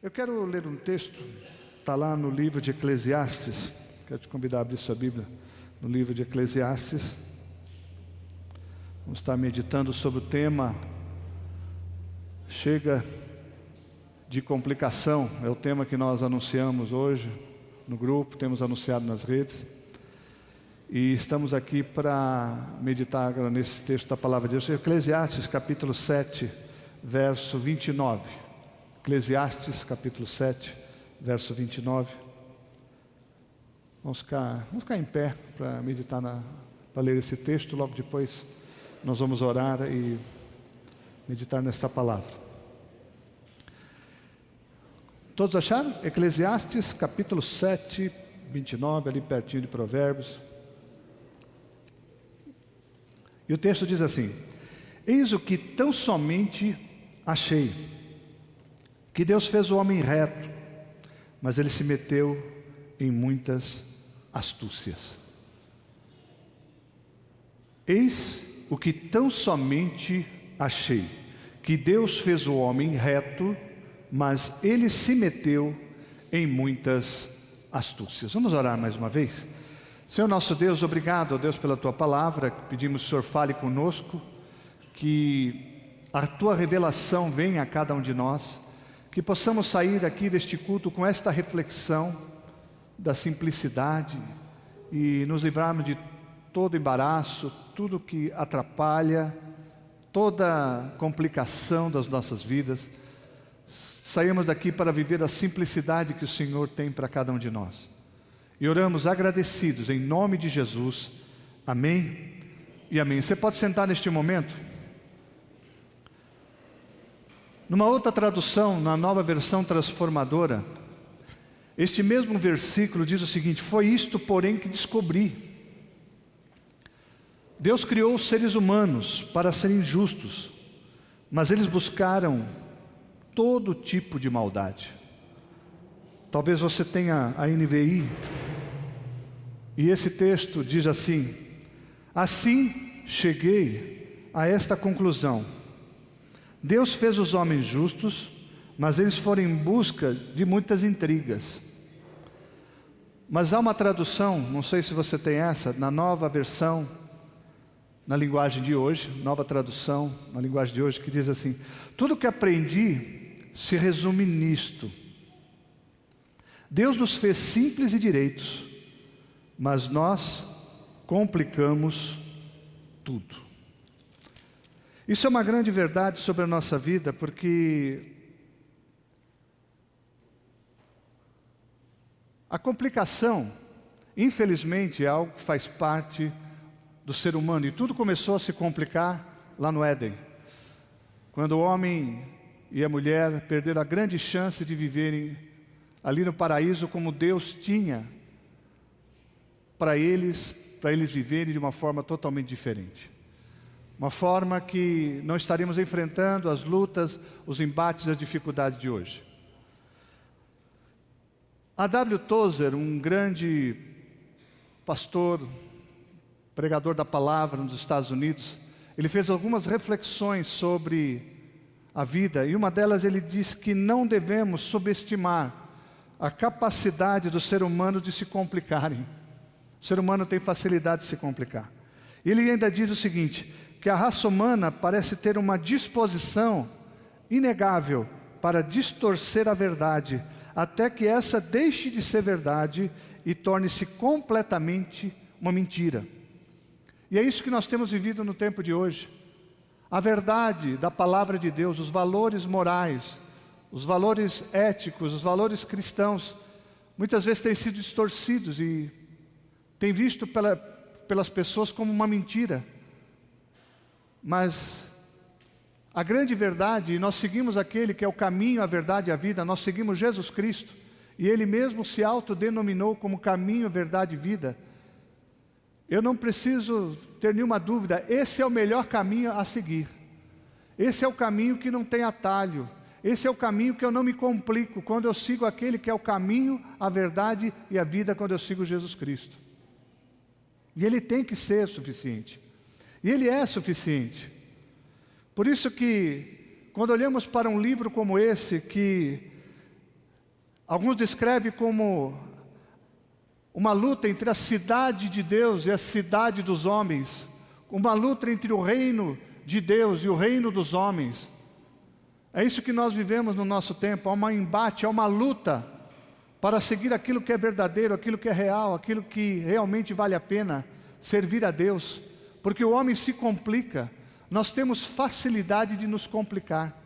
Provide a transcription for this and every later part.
Eu quero ler um texto, está lá no livro de Eclesiastes. Quero te convidar a abrir sua Bíblia no livro de Eclesiastes. Vamos estar meditando sobre o tema Chega de complicação. É o tema que nós anunciamos hoje no grupo, temos anunciado nas redes. E estamos aqui para meditar agora nesse texto da Palavra de Deus. Eclesiastes capítulo 7, verso 29. Eclesiastes capítulo 7, verso 29. Vamos ficar em pé para meditar, para ler esse texto. Logo depois nós vamos orar e meditar nesta palavra. Todos acharam? Eclesiastes capítulo 7, 29, ali pertinho de Provérbios. E o texto diz assim: eis o que tão somente achei, que Deus fez o homem reto, mas ele se meteu em muitas astúcias. Eis o que tão somente achei, que Deus fez o homem reto, mas ele se meteu em muitas astúcias. Vamos orar mais uma vez? Senhor nosso Deus, obrigado, ó Deus, pela Tua Palavra. Pedimos que o Senhor fale conosco, que a Tua revelação venha a cada um de nós, que possamos sair daqui deste culto com esta reflexão da simplicidade e nos livrarmos de todo embaraço, tudo que atrapalha, toda complicação das nossas vidas. Saímos daqui para viver a simplicidade que o Senhor tem para cada um de nós. E oramos agradecidos em nome de Jesus. Amém e amém. Você pode sentar neste momento. Numa outra tradução, na Nova Versão Transformadora, este mesmo versículo diz o seguinte: foi isto, porém, que descobri. Deus criou os seres humanos para serem justos, mas eles buscaram todo tipo de maldade. Talvez você tenha a NVI, e esse texto diz assim: assim cheguei a esta conclusão. Deus fez os homens justos, mas eles foram em busca de muitas intrigas. Mas há uma tradução, não sei se você tem essa, na Nova Versão, na linguagem de hoje, nova tradução, na linguagem de hoje, que diz assim: tudo que aprendi se resume nisto. Deus nos fez simples e direitos, mas nós complicamos tudo. Isso é uma grande verdade sobre a nossa vida, porque a complicação, infelizmente, é algo que faz parte do ser humano. E tudo começou a se complicar lá no Éden, quando o homem e a mulher perderam a grande chance de viverem ali no paraíso como Deus tinha para eles viverem de uma forma totalmente diferente. Uma forma que não estaríamos enfrentando as lutas, os embates, as dificuldades de hoje. A W. Tozer, um grande pastor, pregador da palavra nos Estados Unidos, ele fez algumas reflexões sobre a vida, e uma delas ele diz que não devemos subestimar a capacidade do ser humano de se complicarem. O ser humano tem facilidade de se complicar. Ele ainda diz o seguinte: que a raça humana parece ter uma disposição inegável para distorcer a verdade, até que essa deixe de ser verdade e torne-se completamente uma mentira. E é isso que nós temos vivido no tempo de hoje. A verdade da palavra de Deus, os valores morais, os valores éticos, os valores cristãos, muitas vezes têm sido distorcidos e têm visto pelas pessoas como uma mentira. Mas a grande verdade, e nós seguimos aquele que é o caminho, a verdade e a vida, nós seguimos Jesus Cristo, e Ele mesmo se autodenominou como caminho, verdade e vida. Eu não preciso ter nenhuma dúvida, esse é o melhor caminho a seguir. Esse é o caminho que não tem atalho. Esse é o caminho que eu não me complico, quando eu sigo aquele que é o caminho, a verdade e a vida, quando eu sigo Jesus Cristo. E Ele tem que ser suficiente. E Ele é suficiente. Por isso que, quando olhamos para um livro como esse, que Alguns descrevem como uma luta entre a cidade de Deus e a cidade dos homens, uma luta entre o reino de Deus e o reino dos homens. É isso que nós vivemos no nosso tempo, há um embate, há uma luta para seguir aquilo que é verdadeiro, aquilo que é real, aquilo que realmente vale a pena servir a Deus, porque o homem se complica, nós temos facilidade de nos complicar.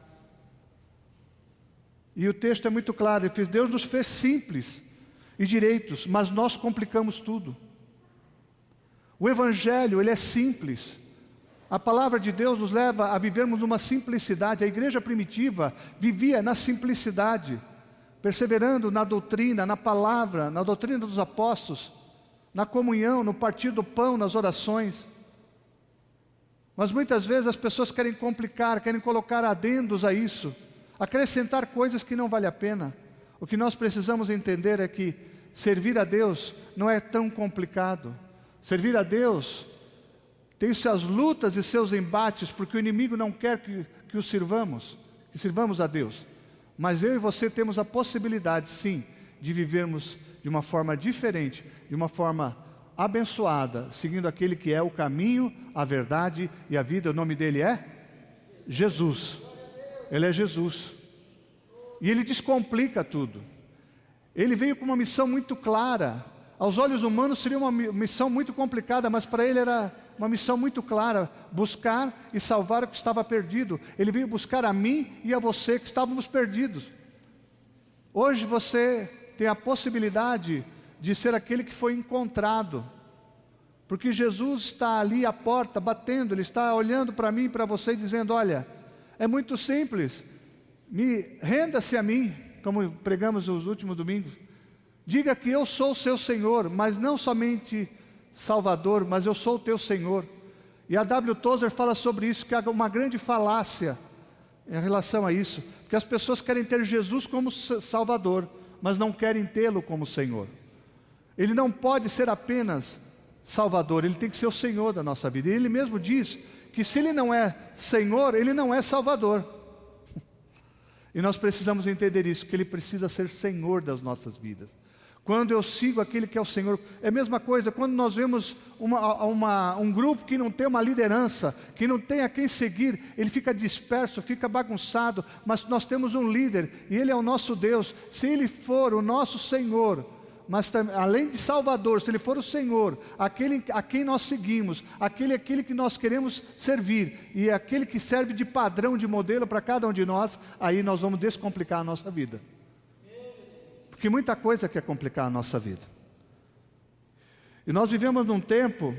E o texto é muito claro, ele diz, Deus nos fez simples e direitos, mas nós complicamos tudo. O Evangelho, ele é simples. A palavra de Deus nos leva a vivermos numa simplicidade. A igreja primitiva vivia na simplicidade, perseverando na doutrina, na palavra, na doutrina dos apóstolos, na comunhão, no partir do pão, nas orações. Mas muitas vezes as pessoas querem complicar, querem colocar adendos a isso, acrescentar coisas que não vale a pena. O que nós precisamos entender é que servir a Deus não é tão complicado. Servir a Deus tem suas lutas e seus embates, porque o inimigo não quer que o sirvamos, que sirvamos a Deus. Mas eu e você temos a possibilidade, sim, de vivermos de uma forma diferente, de uma forma abençoada, seguindo aquele que é o caminho, a verdade e a vida. O nome dele é Jesus. Ele é Jesus. E ele descomplica tudo. Ele veio com uma missão muito clara. Aos olhos humanos seria uma missão muito complicada, mas para ele era uma missão muito clara: buscar e salvar o que estava perdido. Ele veio buscar a mim e a você que estávamos perdidos. Hoje você tem a possibilidade de ser aquele que foi encontrado, porque Jesus está ali à porta batendo, Ele está olhando para mim e para você dizendo: olha, é muito simples, renda-se a mim, como pregamos nos últimos domingos. Diga que eu sou o seu Senhor, mas não somente Salvador, mas eu sou o teu Senhor. E a W. Tozer fala sobre isso, que há uma grande falácia em relação a isso, porque as pessoas querem ter Jesus como Salvador, mas não querem tê-lo como Senhor. Ele não pode ser apenas Salvador, Ele tem que ser o Senhor da nossa vida. E Ele mesmo diz que se Ele não é Senhor, Ele não é Salvador. E nós precisamos entender isso, que Ele precisa ser Senhor das nossas vidas. Quando eu sigo aquele que é o Senhor, é a mesma coisa quando nós vemos um grupo que não tem uma liderança, que não tem a quem seguir, ele fica disperso, fica bagunçado, mas nós temos um líder, e Ele é o nosso Deus. Se Ele for o nosso Senhor, mas além de Salvador, se Ele for o Senhor, aquele a quem nós seguimos, aquele que nós queremos servir, e aquele que serve de padrão, de modelo para cada um de nós, aí nós vamos descomplicar a nossa vida. Porque muita coisa quer complicar a nossa vida. E nós vivemos num tempo,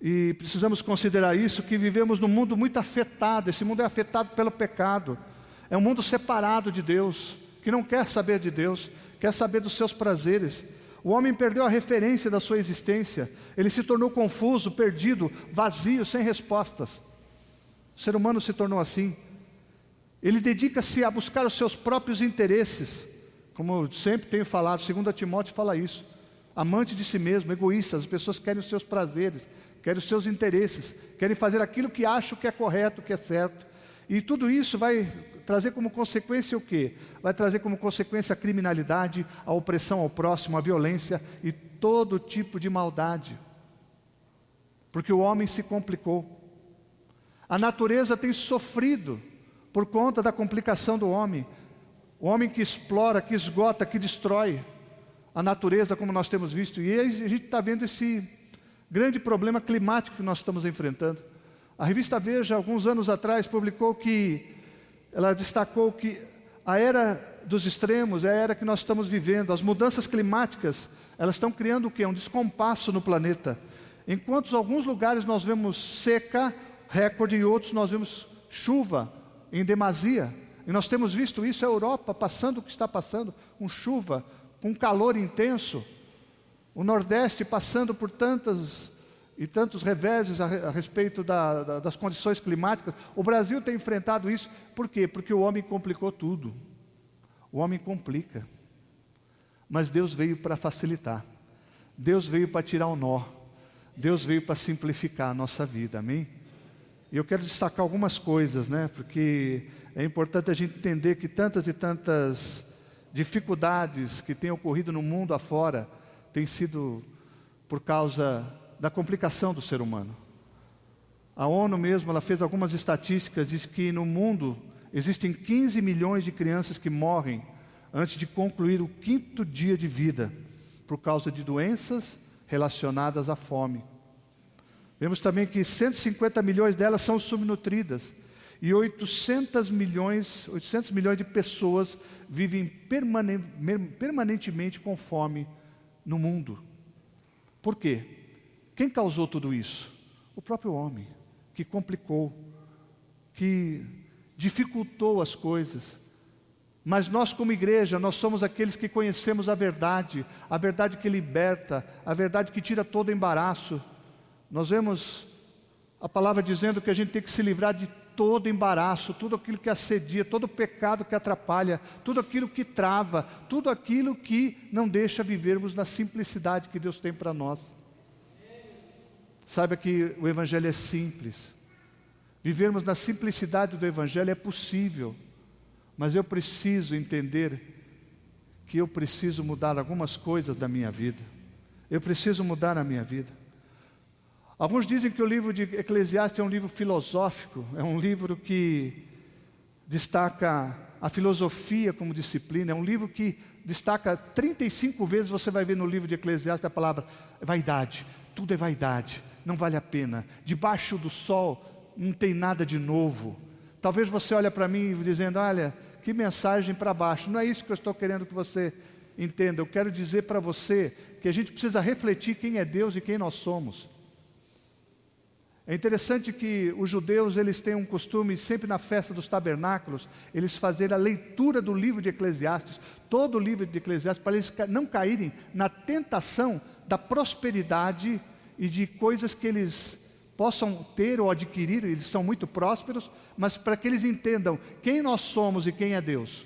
e precisamos considerar isso, que vivemos num mundo muito afetado. Esse mundo é afetado pelo pecado. É um mundo separado de Deus, que não quer saber de Deus, quer saber dos seus prazeres. O homem perdeu a referência da sua existência. Ele se tornou confuso, perdido, vazio, sem respostas. O ser humano se tornou assim. Ele dedica-se a buscar os seus próprios interesses. Como eu sempre tenho falado, 2 Timóteo fala isso. Amante de si mesmo, egoísta. As pessoas querem os seus prazeres, querem os seus interesses, querem fazer aquilo que acham que é correto, que é certo. E tudo isso vai trazer como consequência o quê? Vai trazer como consequência a criminalidade, a opressão ao próximo, a violência e todo tipo de maldade. Porque o homem se complicou. A natureza tem sofrido por conta da complicação do homem. O homem que explora, que esgota, que destrói a natureza, como nós temos visto. E a gente está vendo esse grande problema climático que nós estamos enfrentando. A revista Veja, alguns anos atrás, ela destacou que a era dos extremos é a era que nós estamos vivendo. As mudanças climáticas, elas estão criando o quê? Um descompasso no planeta. Enquanto em alguns lugares nós vemos seca, recorde, em outros nós vemos chuva em demasia. E nós temos visto isso, a Europa passando o que está passando, com chuva, com calor intenso. O Nordeste passando por tantos reveses a respeito das condições climáticas. O Brasil tem enfrentado isso. Por quê? Porque o homem complicou tudo. O homem complica. Mas Deus veio para facilitar. Deus veio para tirar o nó. Deus veio para simplificar a nossa vida, amém? E eu quero destacar algumas coisas, né? Porque é importante a gente entender que tantas e tantas dificuldades que têm ocorrido no mundo afora têm sido por causa da complicação do ser humano. A ONU mesmo, ela fez algumas estatísticas, diz que no mundo existem 15 milhões de crianças que morrem antes de concluir o 5º dia de vida, por causa de doenças relacionadas à fome. Vemos também que 150 milhões delas são subnutridas, e 800 milhões de pessoas vivem permanentemente com fome no mundo. Por quê? Quem causou tudo isso? O próprio homem, que complicou, que dificultou as coisas. Mas nós, como igreja, nós somos aqueles que conhecemos a verdade que liberta, a verdade que tira todo embaraço. Nós vemos a palavra dizendo que a gente tem que se livrar de todo embaraço, tudo aquilo que assedia, todo pecado que atrapalha, tudo aquilo que trava, tudo aquilo que não deixa vivermos na simplicidade que Deus tem para nós. Saiba que o Evangelho é simples. Vivermos na simplicidade do Evangelho é possível, mas eu preciso entender que eu preciso mudar algumas coisas da minha vida. Eu preciso mudar a minha vida. Alguns dizem que o livro de Eclesiastes é um livro filosófico, é um livro que destaca a filosofia como disciplina, é um livro que destaca 35 vezes, você vai ver no livro de Eclesiastes a palavra vaidade. Tudo é vaidade, não vale a pena. Debaixo do sol não tem nada de novo. Talvez você olhe para mim dizendo, olha, que mensagem para baixo. Não é isso que eu estou querendo que você entenda. Eu quero dizer para você que a gente precisa refletir quem é Deus e quem nós somos. É interessante que os judeus, eles têm um costume, sempre na festa dos tabernáculos, eles fazerem a leitura do livro de Eclesiastes, todo o livro de Eclesiastes, para eles não caírem na tentação da prosperidade e de coisas que eles possam ter ou adquirir. Eles são muito prósperos, mas para que eles entendam quem nós somos e quem é Deus.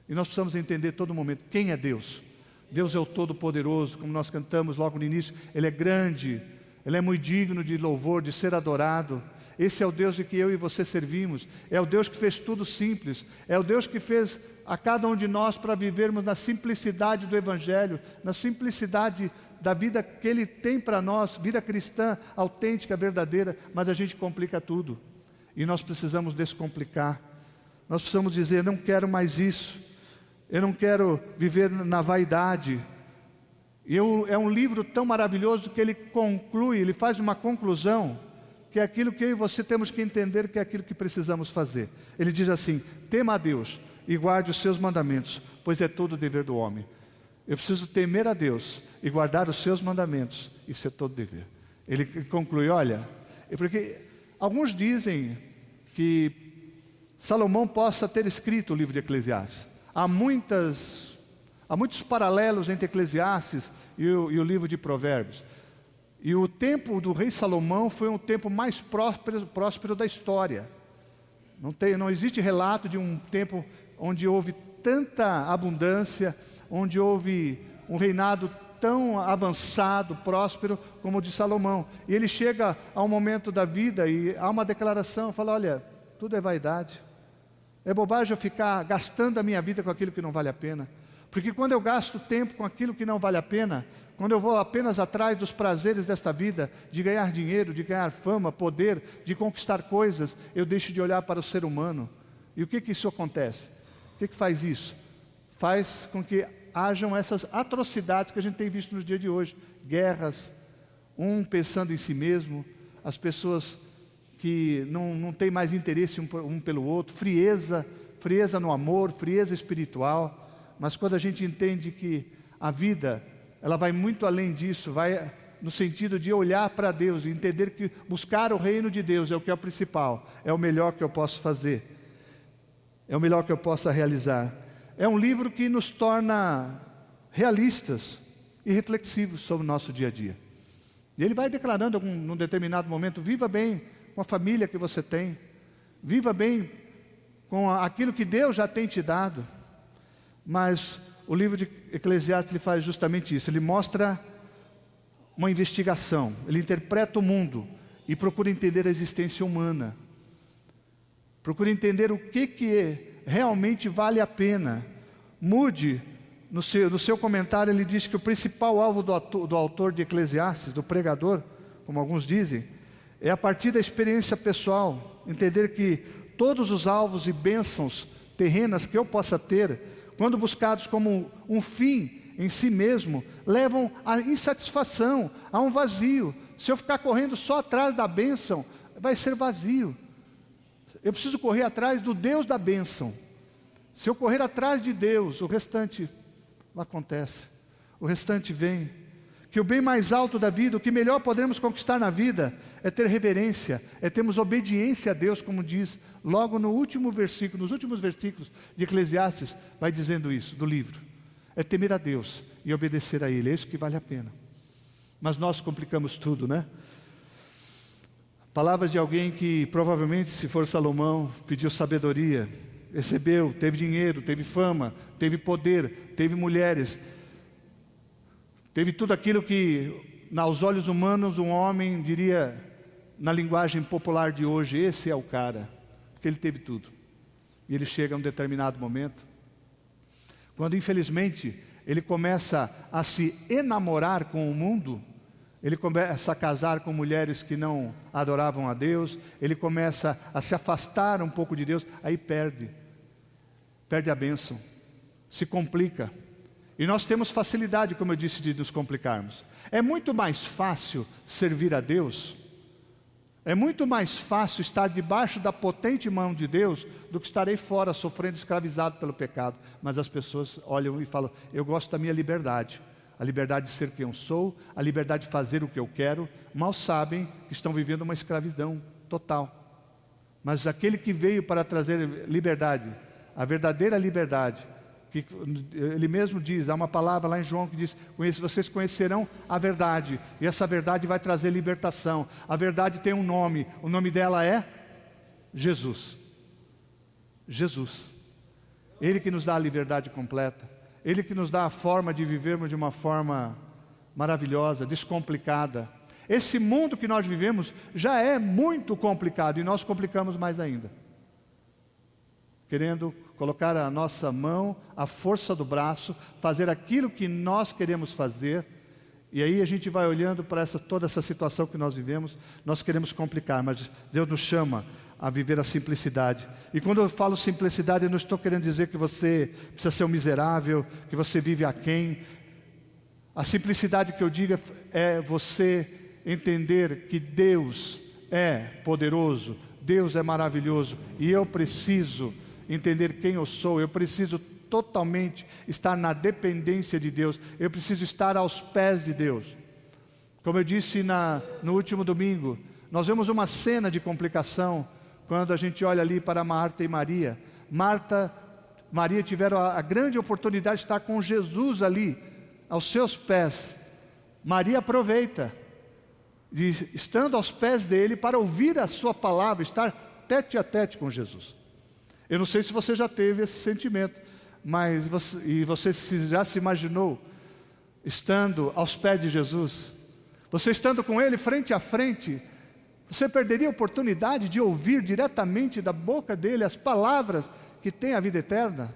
E nós precisamos entender todo momento quem é Deus. Deus é o Todo-Poderoso, como nós cantamos logo no início, Ele é grande, Ele é muito digno de louvor, de ser adorado. Esse é o Deus de que eu e você servimos. É o Deus que fez tudo simples. É o Deus que fez a cada um de nós para vivermos na simplicidade do Evangelho, na simplicidade da vida que Ele tem para nós, vida cristã, autêntica, verdadeira, mas a gente complica tudo. E nós precisamos descomplicar. Nós precisamos dizer, não quero mais isso. Eu não quero viver na vaidade. É um livro tão maravilhoso que ele conclui, ele faz uma conclusão, que é aquilo que eu e você temos que entender, que é aquilo que precisamos fazer. Ele diz assim, tema a Deus e guarde os seus mandamentos, pois é todo o dever do homem. Eu preciso temer a Deus e guardar os seus mandamentos, isso é todo dever. Ele conclui, olha, porque alguns dizem que Salomão possa ter escrito o livro de Eclesiastes. Há muitos paralelos entre Eclesiastes e o livro de Provérbios. E o tempo do rei Salomão foi um tempo mais próspero da história. Não existe relato de um tempo onde houve tanta abundância, onde houve um reinado tão avançado, próspero, como o de Salomão. E ele chega a um momento da vida e há uma declaração, fala, olha, tudo é vaidade. É bobagem eu ficar gastando a minha vida com aquilo que não vale a pena. Porque quando eu gasto tempo com aquilo que não vale a pena, quando eu vou apenas atrás dos prazeres desta vida, de ganhar dinheiro, de ganhar fama, poder, de conquistar coisas, eu deixo de olhar para o ser humano. E o que isso acontece? O que faz isso? Faz com que hajam essas atrocidades que a gente tem visto nos dias de hoje. Guerras, um pensando em si mesmo, as pessoas que não têm mais interesse um pelo outro, frieza no amor, frieza espiritual. Mas quando a gente entende que a vida, ela vai muito além disso, vai no sentido de olhar para Deus e entender que buscar o reino de Deus é o que é o principal, é o melhor que eu posso fazer, é o melhor que eu possa realizar. É um livro que nos torna realistas e reflexivos sobre o nosso dia a dia. E ele vai declarando num determinado momento, viva bem com a família que você tem, viva bem com aquilo que Deus já tem te dado. Mas o livro de Eclesiastes ele faz justamente isso, ele mostra uma investigação, ele interpreta o mundo e procura entender a existência humana, procura entender o que realmente vale a pena, Moody, no seu comentário, ele diz que o principal alvo do autor de Eclesiastes, do pregador, como alguns dizem, é a partir da experiência pessoal, entender que todos os alvos e bênçãos terrenas que eu possa ter, quando buscados como um fim em si mesmo, levam à insatisfação, a um vazio. Se eu ficar correndo só atrás da bênção, vai ser vazio. Eu preciso correr atrás do Deus da bênção. Se eu correr atrás de Deus, o restante acontece, o restante vem. Que o bem mais alto da vida, o que melhor podemos conquistar na vida, é ter reverência, é termos obediência a Deus, como diz logo no último versículo, nos últimos versículos de Eclesiastes, vai dizendo isso, do livro. É temer a Deus e obedecer a Ele, é isso que vale a pena. Mas nós complicamos tudo, né? Palavras de alguém que provavelmente, se for Salomão, pediu sabedoria, recebeu, teve dinheiro, teve fama, teve poder, teve mulheres, teve tudo aquilo que, aos olhos humanos, um homem diria, na linguagem popular de hoje, esse é o cara, porque ele teve tudo. E ele chega a um determinado momento, quando infelizmente ele começa a se enamorar com o mundo, ele começa a casar com mulheres que não adoravam a Deus, ele começa a se afastar um pouco de Deus, aí perde a bênção, se complica. E nós temos facilidade, como eu disse, de nos complicarmos. É muito mais fácil servir a Deus, é muito mais fácil estar debaixo da potente mão de Deus do que estar aí fora sofrendo, escravizado pelo pecado. Mas as pessoas olham e falam, eu gosto da minha liberdade. A liberdade de ser quem eu sou, a liberdade de fazer o que eu quero. Mal sabem que estão vivendo uma escravidão total. Mas aquele que veio para trazer liberdade, a verdadeira liberdade, que ele mesmo diz, há uma palavra lá em João que diz, vocês conhecerão a verdade, e essa verdade vai trazer libertação. A verdade tem um nome, o nome dela é Jesus. Jesus. Ele que nos dá a liberdade completa, Ele que nos dá a forma de vivermos de uma forma maravilhosa, descomplicada. Esse mundo que nós vivemos já é muito complicado, e nós complicamos mais ainda, querendo colocar a nossa mão, a força do braço, fazer aquilo que nós queremos fazer, e aí a gente vai olhando para toda essa situação que nós vivemos, nós queremos complicar, mas Deus nos chama a viver a simplicidade. E quando eu falo simplicidade, eu não estou querendo dizer que você precisa ser um miserável, que você vive aquém. A simplicidade que eu digo é você entender que Deus é poderoso, Deus é maravilhoso, e eu preciso entender quem eu sou, eu preciso totalmente estar na dependência de Deus, eu preciso estar aos pés de Deus. Como eu disse no último domingo, nós vemos uma cena de complicação, quando a gente olha ali para Marta e Maria. Maria tiveram a grande oportunidade de estar com Jesus ali, aos seus pés. Maria aproveita, estando aos pés dele, para ouvir a sua palavra, estar tete a tete com Jesus. Eu não sei se você já teve esse sentimento, mas você já se imaginou estando aos pés de Jesus? Você estando com Ele frente a frente, você perderia a oportunidade de ouvir diretamente da boca dEle as palavras que têm a vida eterna?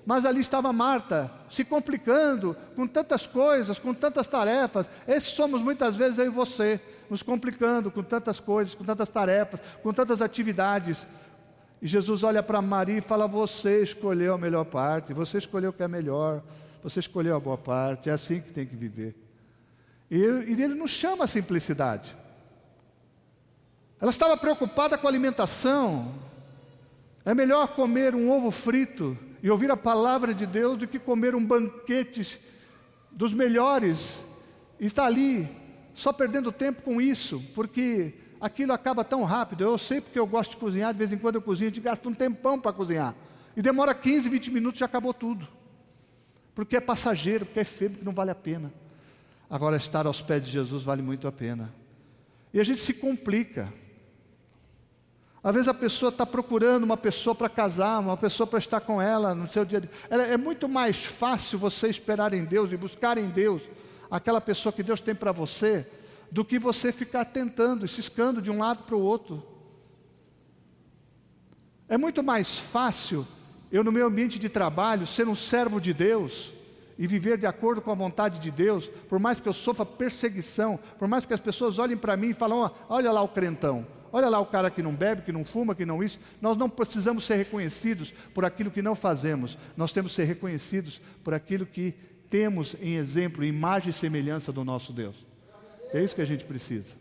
Mas ali estava Marta, se complicando com tantas coisas, com tantas tarefas. Esses somos muitas vezes eu e você, nos complicando com tantas coisas, com tantas tarefas, com tantas atividades. E Jesus olha para Maria e fala, você escolheu a melhor parte, você escolheu o que é melhor, você escolheu a boa parte, é assim que tem que viver. E Ele nos chama a simplicidade. Ela estava preocupada com a alimentação. É melhor comer um ovo frito e ouvir a palavra de Deus do que comer um banquete dos melhores e estar ali só perdendo tempo com isso, porque aquilo acaba tão rápido. Eu sei porque eu gosto de cozinhar, de vez em quando eu cozinho, a gente gasta um tempão para cozinhar, e demora 15, 20 minutos e já acabou tudo, porque é passageiro, porque é feio, porque não vale a pena. Agora estar aos pés de Jesus vale muito a pena. E a gente se complica. Às vezes a pessoa está procurando uma pessoa para casar, uma pessoa para estar com ela no seu dia a dia. É muito mais fácil você esperar em Deus e buscar em Deus aquela pessoa que Deus tem para você, do que você ficar tentando, ciscando de um lado para o outro. É muito mais fácil eu no meu ambiente de trabalho, ser um servo de Deus e viver de acordo com a vontade de Deus, por mais que eu sofra perseguição, por mais que as pessoas olhem para mim e falem, olha lá o crentão, olha lá o cara que não bebe, que não fuma, que não isso. Nós não precisamos ser reconhecidos por aquilo que não fazemos, nós temos que ser reconhecidos por aquilo que temos em exemplo, imagem e semelhança do nosso Deus. É isso que a gente precisa.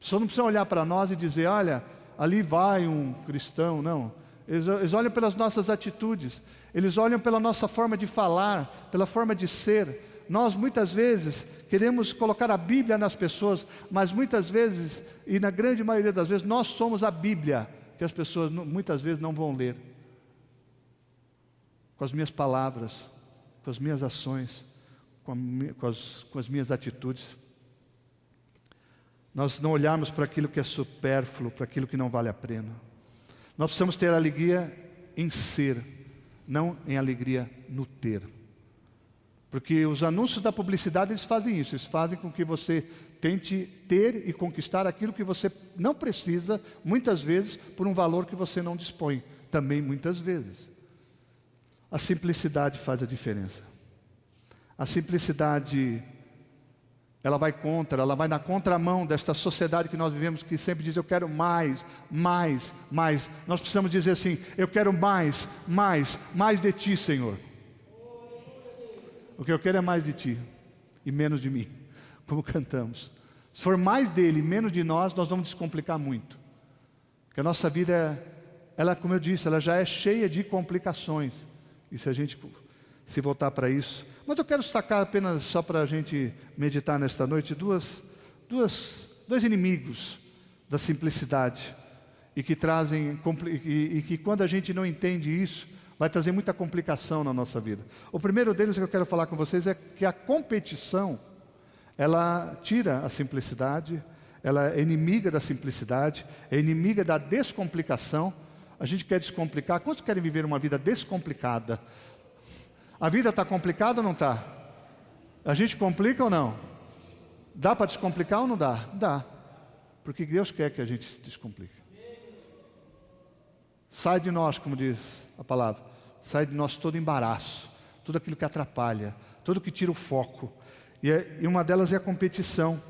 As pessoas não precisam olhar para nós e dizer, olha, ali vai um cristão, não. Eles olham pelas nossas atitudes, eles olham pela nossa forma de falar, pela forma de ser. Nós muitas vezes queremos colocar a Bíblia nas pessoas, mas muitas vezes, e na grande maioria das vezes, nós somos a Bíblia, que as pessoas muitas vezes não vão ler. Com as minhas palavras, com as minhas ações, com as minhas atitudes. Nós não olharmos para aquilo que é supérfluo, para aquilo que não vale a pena. Nós precisamos ter alegria em ser, não em alegria no ter. Porque os anúncios da publicidade, eles fazem isso. Eles fazem com que você tente ter e conquistar aquilo que você não precisa, muitas vezes, por um valor que você não dispõe. Também muitas vezes. A simplicidade faz a diferença. A simplicidade, ela vai na contramão desta sociedade que nós vivemos, que sempre diz, eu quero mais, mais, mais. Nós precisamos dizer assim, eu quero mais, mais, mais de Ti, Senhor. O que eu quero é mais de Ti e menos de mim, como cantamos. Se for mais dele e menos de nós vamos descomplicar muito. Porque a nossa vida, ela, como eu disse, ela já é cheia de complicações. E se a gente se voltar para isso. Mas eu quero destacar apenas, só para a gente meditar nesta noite, dois inimigos da simplicidade. E que trazem, e que quando a gente não entende isso, vai trazer muita complicação na nossa vida. O primeiro deles que eu quero falar com vocês é que a competição, ela tira a simplicidade, ela é inimiga da simplicidade, é inimiga da descomplicação. A gente quer descomplicar. Quantos querem viver uma vida descomplicada? A vida está complicada ou não está? A gente complica ou não? Dá para descomplicar ou não dá? Dá. Porque Deus quer que a gente se descomplique. Sai de nós, como diz a palavra, sai de nós todo embaraço, tudo aquilo que atrapalha, tudo que tira o foco. E uma delas é a competição.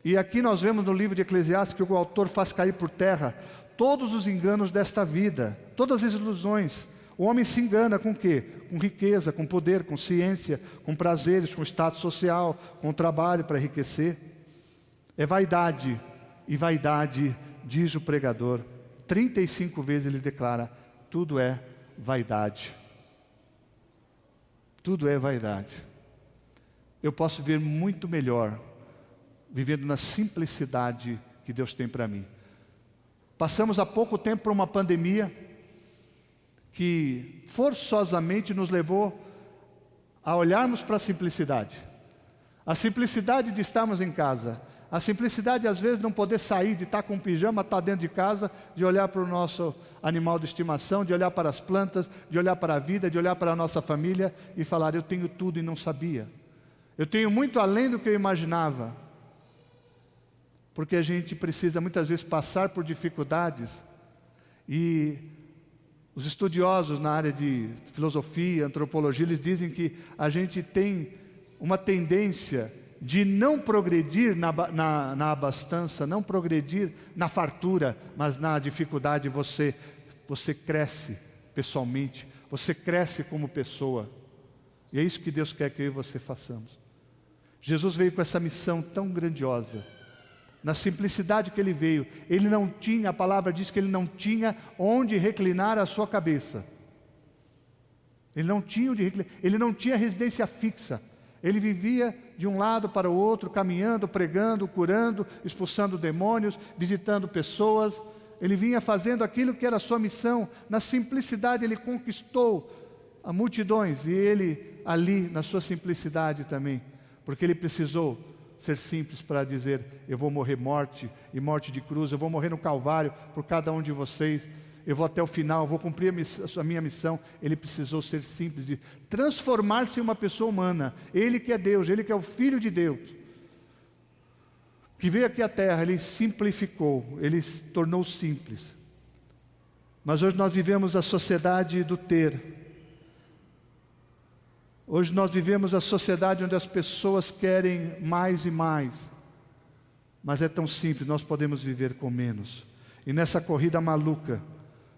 E aqui nós vemos no livro de Eclesiastes que o autor faz cair por terra todos os enganos desta vida, todas as ilusões. O homem se engana com o quê? Com riqueza, com poder, com ciência, com prazeres, com status social, com trabalho para enriquecer. É vaidade, e vaidade, diz o pregador, 35 vezes ele declara, tudo é vaidade. Tudo é vaidade. Eu posso viver muito melhor, vivendo na simplicidade que Deus tem para mim. Passamos há pouco tempo por uma pandemia, que forçosamente nos levou a olharmos para a simplicidade. A simplicidade de estarmos em casa. A simplicidade, às vezes, de não poder sair, de estar com um pijama, estar dentro de casa, de olhar para o nosso animal de estimação, de olhar para as plantas, de olhar para a vida, de olhar para a nossa família e falar, eu tenho tudo e não sabia. Eu tenho muito além do que eu imaginava. Porque a gente precisa, muitas vezes, passar por dificuldades. E os estudiosos na área de filosofia, antropologia, eles dizem que a gente tem uma tendência de não progredir na abastança, não progredir na fartura, mas na dificuldade você cresce pessoalmente, você cresce como pessoa. E é isso que Deus quer que eu e você façamos. Jesus veio com essa missão tão grandiosa. Na simplicidade que ele veio, ele não tinha, a palavra diz que ele não tinha onde reclinar a sua cabeça. Ele não tinha residência fixa. Ele vivia de um lado para o outro, caminhando, pregando, curando, expulsando demônios, visitando pessoas. Ele vinha fazendo aquilo que era a sua missão. Na simplicidade ele conquistou a multidões. E ele ali, na sua simplicidade também, porque ele precisou ser simples para dizer, eu vou morrer morte, e morte de cruz, eu vou morrer no Calvário por cada um de vocês, eu vou até o final, eu vou cumprir a minha missão. Ele precisou ser simples, de transformar-se em uma pessoa humana. Ele que é Deus, ele que é o Filho de Deus, que veio aqui à terra, ele simplificou, ele se tornou simples. Mas hoje nós vivemos a sociedade do ter. Hoje nós vivemos a sociedade onde as pessoas querem mais e mais. Mas é tão simples, nós podemos viver com menos. E nessa corrida maluca,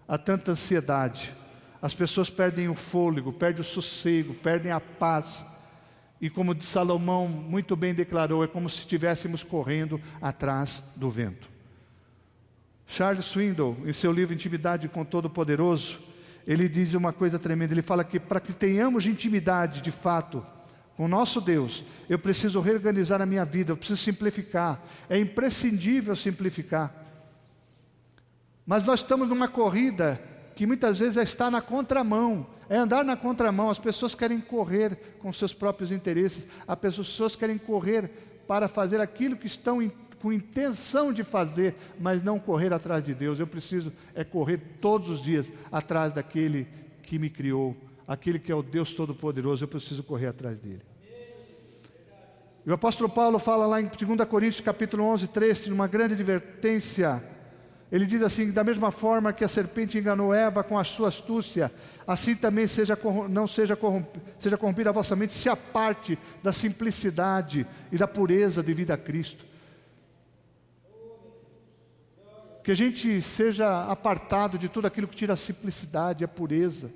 há tanta ansiedade. As pessoas perdem o fôlego, perdem o sossego, perdem a paz. E como Salomão muito bem declarou, é como se estivéssemos correndo atrás do vento. Charles Swindoll, em seu livro Intimidade com o Todo-Poderoso, ele diz uma coisa tremenda. Ele fala que para que tenhamos intimidade de fato com o nosso Deus, eu preciso reorganizar a minha vida, eu preciso simplificar. É imprescindível simplificar. Mas nós estamos numa corrida que muitas vezes está na contramão. É andar na contramão. As pessoas querem correr com seus próprios interesses. As pessoas querem correr para fazer aquilo que estão com intenção de fazer, mas não correr atrás de Deus. Eu preciso correr todos os dias atrás daquele que me criou, aquele que é o Deus Todo-Poderoso. Eu preciso correr atrás dele. E o apóstolo Paulo fala lá em 2 Coríntios capítulo 11, 13, numa grande advertência. Ele diz assim: da mesma forma que a serpente enganou Eva com a sua astúcia, assim também seja corrompida a vossa mente, se aparte da simplicidade e da pureza devida a Cristo. Que a gente seja apartado de tudo aquilo que tira a simplicidade, a pureza.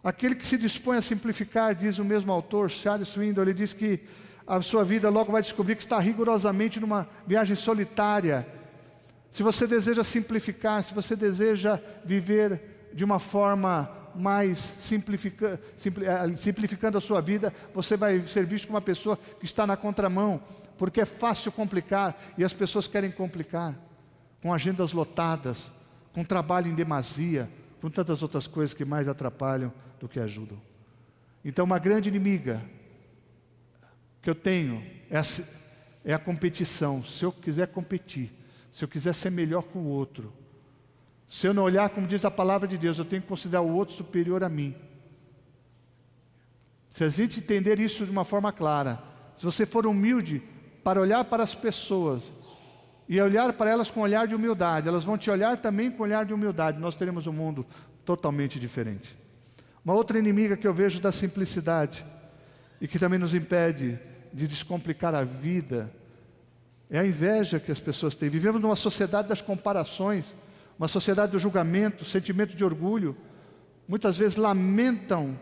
Aquele que se dispõe a simplificar, diz o mesmo autor, Charles Swindoll, ele diz que a sua vida logo vai descobrir que está rigorosamente numa viagem solitária. Se você deseja simplificar, se você deseja viver de uma forma mais simplificando a sua vida, você vai ser visto como uma pessoa que está na contramão, porque é fácil complicar e as pessoas querem complicar, com agendas lotadas, com trabalho em demasia, com tantas outras coisas que mais atrapalham do que ajudam. Então, uma grande inimiga que eu tenho é a competição. Se eu quiser competir, se eu quiser ser melhor que o outro, se eu não olhar, como diz a palavra de Deus, eu tenho que considerar o outro superior a mim. Se a gente entender isso de uma forma clara, se você for humilde para olhar para as pessoas e olhar para elas com um olhar de humildade, elas vão te olhar também com um olhar de humildade, nós teremos um mundo totalmente diferente. Uma outra inimiga que eu vejo da simplicidade e que também nos impede de descomplicar a vida é a inveja que as pessoas têm. Vivemos numa sociedade das comparações, uma sociedade do julgamento, sentimento de orgulho. Muitas vezes lamentam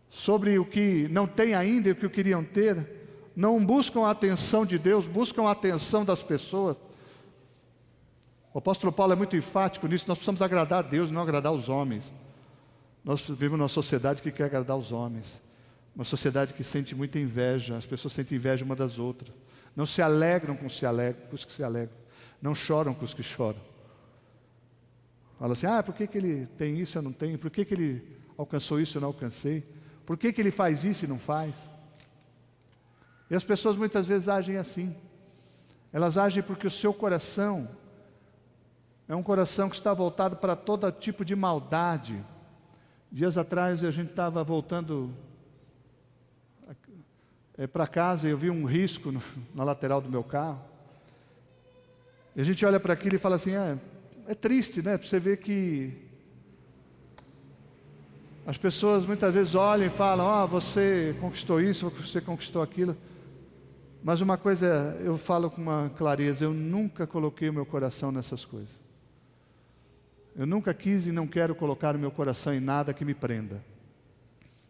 sobre o que não têm ainda e o que queriam ter. Não buscam a atenção de Deus, buscam a atenção das pessoas. O apóstolo Paulo é muito enfático nisso. Nós precisamos agradar a Deus, não agradar os homens. Nós vivemos numa sociedade que quer agradar os homens. Uma sociedade que sente muita inveja. As pessoas sentem inveja uma das outras. Não se alegram com os que se alegram. Não choram com os que choram. Fala assim: por que ele tem isso e eu não tenho? Por que ele alcançou isso e eu não alcancei? Por que ele faz isso e não faz? E as pessoas muitas vezes agem assim. Elas agem porque o seu coração é um coração que está voltado para todo tipo de maldade. Dias atrás a gente estava voltando para casa e eu vi um risco na lateral do meu carro. E a gente olha para aquilo e fala assim: é triste, né? Você vê que as pessoas muitas vezes olham e falam: você conquistou isso, você conquistou aquilo. Mas uma coisa eu falo com uma clareza: eu nunca coloquei o meu coração nessas coisas. Eu nunca quis e não quero colocar o meu coração em nada que me prenda.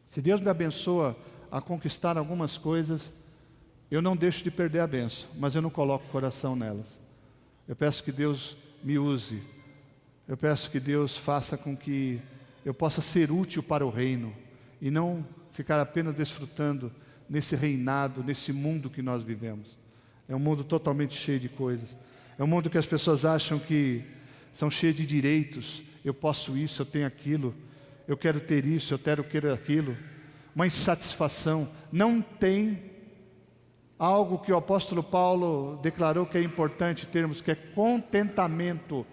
Se Deus me abençoa a conquistar algumas coisas, eu não deixo de perder a bênção, mas eu não coloco o coração nelas. Eu peço que Deus me use. Eu peço que Deus faça com que eu possa ser útil para o reino e não ficar apenas desfrutando nesse reinado, nesse mundo que nós vivemos. É um mundo totalmente cheio de coisas. É um mundo que as pessoas acham que são cheias de direitos. Eu posso isso, eu tenho aquilo. Eu quero ter isso, eu quero aquilo. Uma insatisfação. Não tem algo que o apóstolo Paulo declarou que é importante termos, que é contentamento.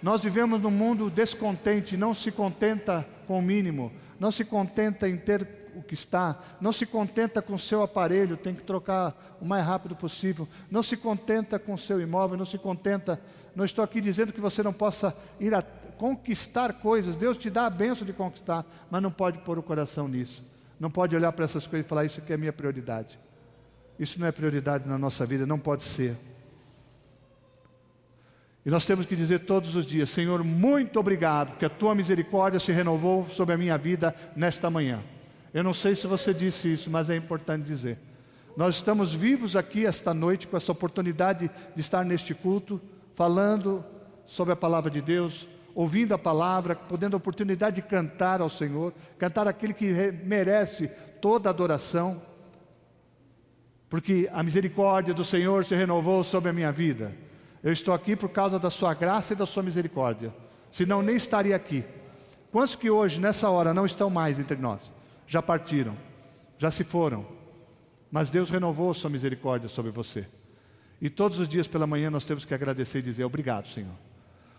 Nós vivemos num mundo descontente, não se contenta com o mínimo, não se contenta em ter o que está, não se contenta com o seu aparelho, tem que trocar o mais rápido possível, não se contenta com o seu imóvel, não se contenta. Não estou aqui dizendo que você não possa conquistar coisas. Deus te dá a bênção de conquistar, mas não pode pôr o coração nisso. Não pode olhar para essas coisas e falar, isso aqui é a minha prioridade. Isso não é prioridade na nossa vida, não pode ser. E nós temos que dizer todos os dias, Senhor, muito obrigado, porque a Tua misericórdia se renovou sobre a minha vida nesta manhã. Eu não sei se você disse isso, mas é importante dizer. Nós estamos vivos aqui esta noite com essa oportunidade de estar neste culto, falando sobre a palavra de Deus, ouvindo a palavra, podendo a oportunidade de cantar ao Senhor, cantar aquele que merece toda a adoração, porque a misericórdia do Senhor se renovou sobre a minha vida. Eu estou aqui por causa da sua graça e da sua misericórdia, senão nem estaria aqui. Quantos que hoje, nessa hora, não estão mais entre nós? Já partiram, já se foram, mas Deus renovou a sua misericórdia sobre você. E todos os dias pela manhã nós temos que agradecer e dizer, obrigado, Senhor.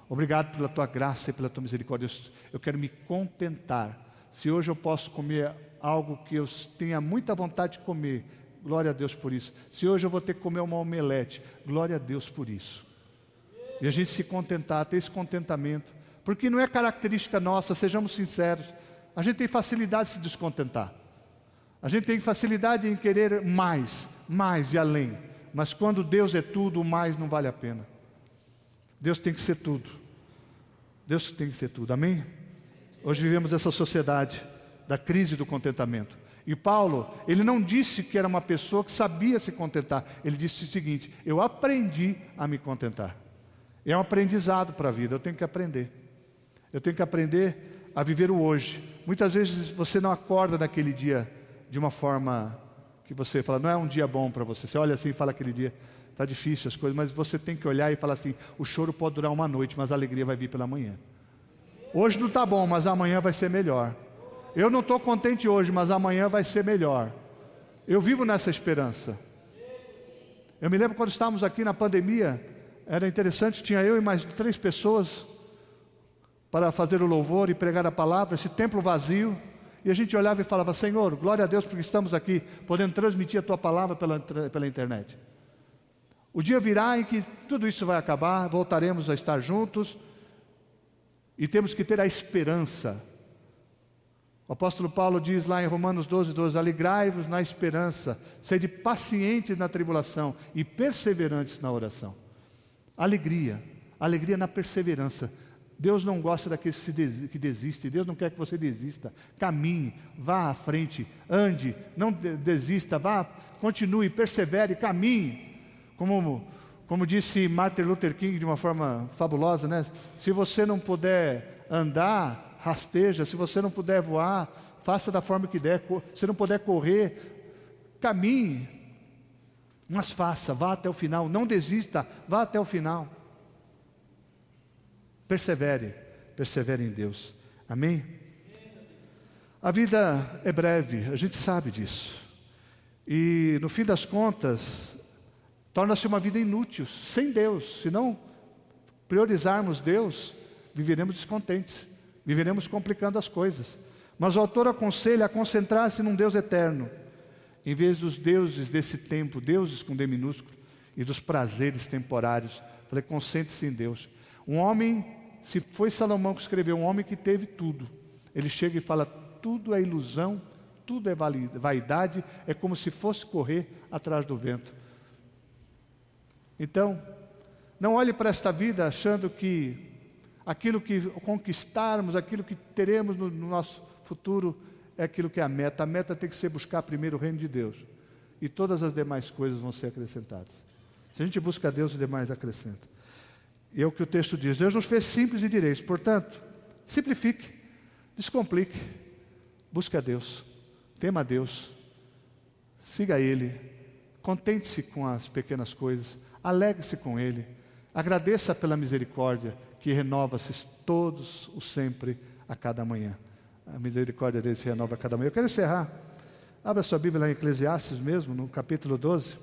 Obrigado pela Tua graça e pela Tua misericórdia. Eu quero me contentar. Se hoje eu posso comer algo que eu tenha muita vontade de comer, glória a Deus por isso. Se hoje eu vou ter que comer uma omelete, glória a Deus por isso. E a gente se contentar, ter esse contentamento, porque não é característica nossa, sejamos sinceros. A gente tem facilidade de se descontentar. A gente tem facilidade em querer mais e além. Mas quando Deus é tudo, o mais não vale a pena. Deus tem que ser tudo. Deus tem que ser tudo, amém? Hoje vivemos essa sociedade da crise do contentamento. E Paulo, ele não disse que era uma pessoa que sabia se contentar. Ele disse o seguinte, eu aprendi a me contentar. É um aprendizado para a vida, eu tenho que aprender. Eu tenho que aprender a viver o hoje. Muitas vezes você não acorda naquele dia de uma forma que você fala, não é um dia bom para você. Você olha assim e fala aquele dia, está difícil as coisas, mas você tem que olhar e falar assim, o choro pode durar uma noite, mas a alegria vai vir pela manhã. Hoje não está bom, mas amanhã vai ser melhor. Eu não estou contente hoje, mas amanhã vai ser melhor. Eu vivo nessa esperança. Eu me lembro quando estávamos aqui na pandemia, era interessante, tinha eu e mais 3 pessoas para fazer o louvor e pregar a palavra, esse templo vazio, e a gente olhava e falava, Senhor, glória a Deus porque estamos aqui, podendo transmitir a Tua palavra pela internet. O dia virá em que tudo isso vai acabar, voltaremos a estar juntos, e temos que ter a esperança. O apóstolo Paulo diz lá em Romanos 12, alegrai-vos na esperança, sede pacientes na tribulação e perseverantes na oração. Alegria na perseverança. Deus não gosta daqueles que desistem, Deus não quer que você desista. Caminhe, vá à frente, ande, não desista, vá, continue, persevere, caminhe. Como disse Martin Luther King de uma forma fabulosa, né? Se você não puder andar, rasteja. Se você não puder voar, faça da forma que der. Se não puder correr, caminhe. Mas faça, vá até o final. Não desista, vá até o final. Persevere em Deus. Amém? A vida é breve, a gente sabe disso. E no fim das contas, torna-se uma vida inútil, sem Deus. Se não priorizarmos Deus, viveremos descontentes, viveremos complicando as coisas. Mas o autor aconselha a concentrar-se num Deus eterno, em vez dos deuses desse tempo, deuses com D minúsculo, e dos prazeres temporários. Falei, concentre-se em Deus. Um homem, se foi Salomão que escreveu, um homem que teve tudo. Ele chega e fala, tudo é ilusão, tudo é vaidade, é como se fosse correr atrás do vento. Então, não olhe para esta vida achando que aquilo que conquistarmos, aquilo que teremos no nosso futuro é aquilo que é a meta. A meta tem que ser buscar primeiro o reino de Deus. E todas as demais coisas vão ser acrescentadas. Se a gente busca Deus, os demais acrescenta. E é o que o texto diz. Deus nos fez simples e direitos. Portanto, simplifique, descomplique, busque a Deus, tema a Deus, siga Ele, contente-se com as pequenas coisas, alegre-se com Ele, agradeça pela misericórdia que renova-se todos o sempre a cada manhã. A misericórdia dele se renova a cada manhã. Eu quero encerrar. Abra sua Bíblia lá em Eclesiastes mesmo, no capítulo 12.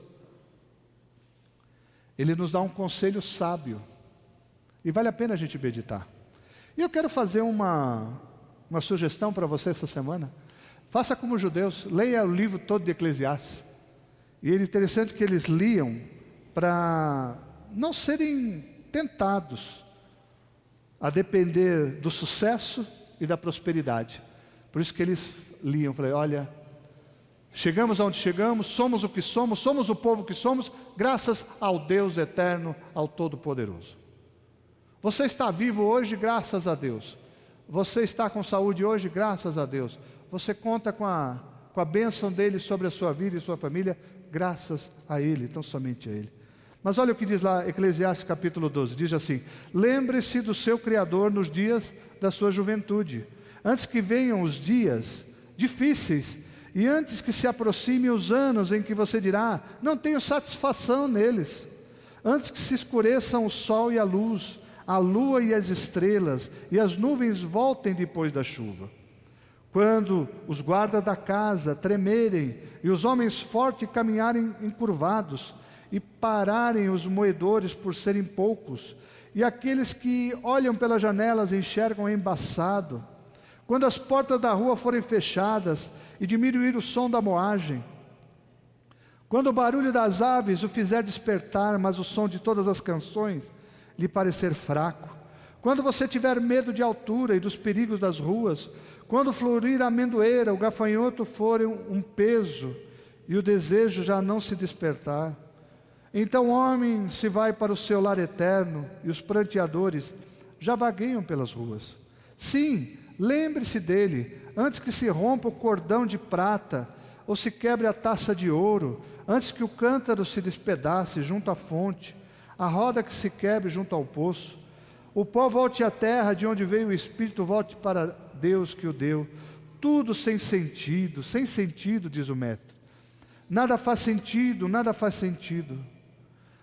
Ele nos dá um conselho sábio. E vale a pena a gente meditar. E eu quero fazer uma sugestão para você essa semana. Faça como os judeus, leia o livro todo de Eclesiastes. E é interessante que eles liam para não serem tentados a depender do sucesso e da prosperidade. Por isso que eles liam, falei, olha, chegamos aonde chegamos, somos o que somos, somos o povo que somos, graças ao Deus eterno, ao Todo-Poderoso. Você está vivo hoje, graças a Deus. Você está com saúde hoje, graças a Deus. Você conta com a bênção dele sobre a sua vida e sua família, graças a Ele, tão somente a Ele. Mas olha o que diz lá, Eclesiastes capítulo 12, diz assim, lembre-se do seu Criador nos dias da sua juventude, antes que venham os dias difíceis, e antes que se aproximem os anos em que você dirá, não tenho satisfação neles, antes que se escureçam o sol e a lua e as estrelas, e as nuvens voltem depois da chuva. Quando os guardas da casa tremerem, e os homens fortes caminharem encurvados, e pararem os moedores por serem poucos, e aqueles que olham pelas janelas enxergam embaçado, quando as portas da rua forem fechadas, e diminuir o som da moagem, quando o barulho das aves o fizer despertar, mas o som de todas as canções lhe parecer fraco, quando você tiver medo de altura e dos perigos das ruas, quando florir a amendoeira, o gafanhoto for um peso, e o desejo já não se despertar, então o homem se vai para o seu lar eterno, e os pranteadores já vagueiam pelas ruas. Sim, lembre-se dele, antes que se rompa o cordão de prata, ou se quebre a taça de ouro, antes que o cântaro se despedace junto à fonte, a roda que se quebre junto ao poço, o pó volte à terra, de onde veio o Espírito volte para Deus que o deu. Tudo sem sentido, diz o mestre. Nada faz sentido, nada faz sentido.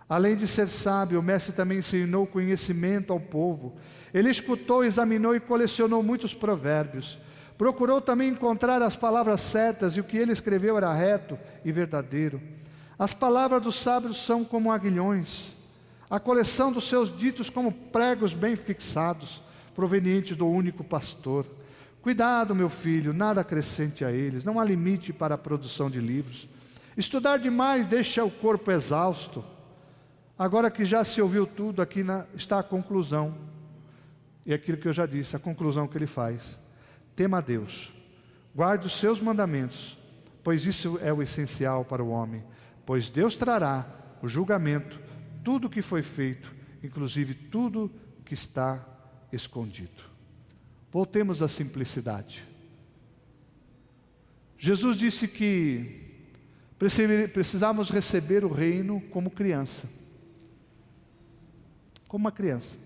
Além de ser sábio, o mestre também ensinou conhecimento ao povo. Ele escutou, examinou e colecionou muitos provérbios. Procurou também encontrar as palavras certas, e o que ele escreveu era reto e verdadeiro. As palavras dos sábios são como aguilhões, a coleção dos seus ditos como pregos bem fixados, provenientes do único pastor. Cuidado, meu filho, nada acrescente a eles, não há limite para a produção de livros. Estudar demais deixa o corpo exausto. Agora que já se ouviu tudo, aqui está a conclusão. E aquilo que eu já disse, a conclusão que ele faz. Tema a Deus, guarde os seus mandamentos, pois isso é o essencial para o homem. Pois Deus trará o julgamento, tudo o que foi feito, inclusive tudo que está escondido. Voltemos à simplicidade. Jesus disse que precisávamos receber o reino como criança. Como uma criança.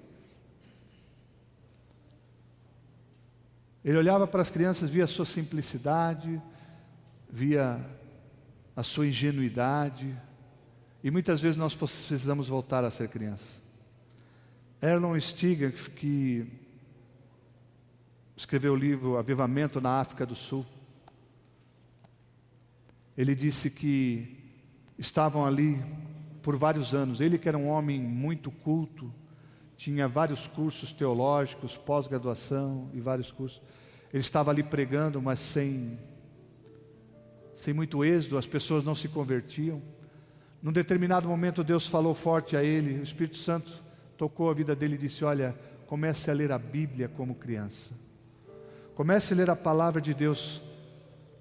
Ele olhava para as crianças, via a sua simplicidade, via a sua ingenuidade, e muitas vezes nós precisamos voltar a ser crianças. Erland Stiger, que escreveu o livro Avivamento na África do Sul, ele disse que estavam ali por vários anos. Ele, que era um homem muito culto, tinha vários cursos teológicos, pós-graduação e vários cursos. Ele estava ali pregando, mas sem muito êxito, as pessoas não se convertiam. Num determinado momento Deus falou forte a ele, o Espírito Santo tocou a vida dele e disse, olha, comece a ler a Bíblia como criança. Comece a ler a palavra de Deus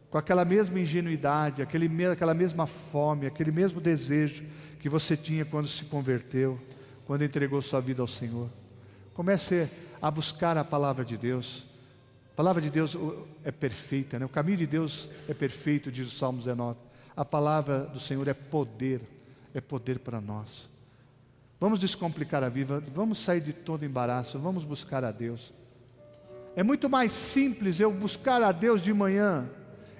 com aquela mesma ingenuidade, aquela mesma fome, aquele mesmo desejo que você tinha quando se converteu, quando entregou sua vida ao Senhor. Comece a buscar a palavra de Deus. A palavra de Deus é perfeita, né? O caminho de Deus é perfeito, diz o Salmo 19. A palavra do Senhor é poder para nós. Vamos descomplicar a vida, vamos sair de todo embaraço, vamos buscar a Deus. É muito mais simples eu buscar a Deus de manhã